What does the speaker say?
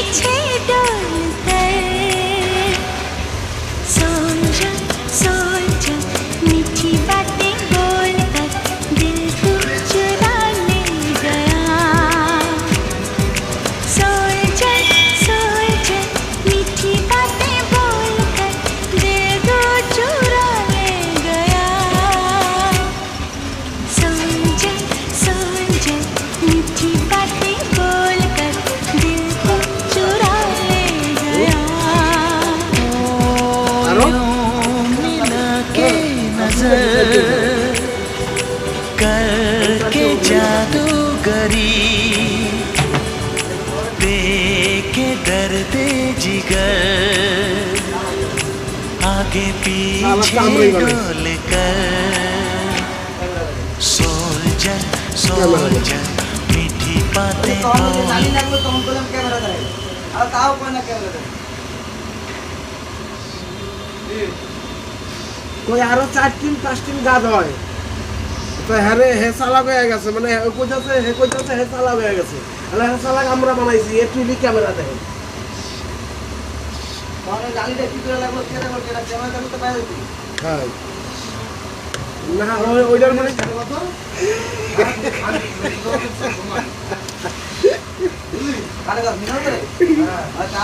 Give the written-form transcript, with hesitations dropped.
पीछे डोल कर सोल जा मीठी बातें बोल कर दिल को चुरा ले गया सोल जा मीठी बातें बोल कर दिल को चुरा ले गया सोल जा मीठी बातें बोल कर दिल को चुरा ले गया मिला के नजर करके जादूगरी देके दर्द जिगर आगे पीछे डोल कर सोल्जर मीठी बातें बोल কই আরো 4-5 গাছ হয় তো হ্যারে হে চালাক হয়ে গেছে মানে কইতাছে হে চালাক হয়ে গেছে তাহলে হে চালাক আমরা বানাইছি এ টিভি ক্যামেরা দেখেন মানে গাড়িটা কি করে লাগলো কেন ক্যামেরা করতে পারে হ্যাঁ না ওইটার মানে কত আরে মিনাল করে আচ্ছা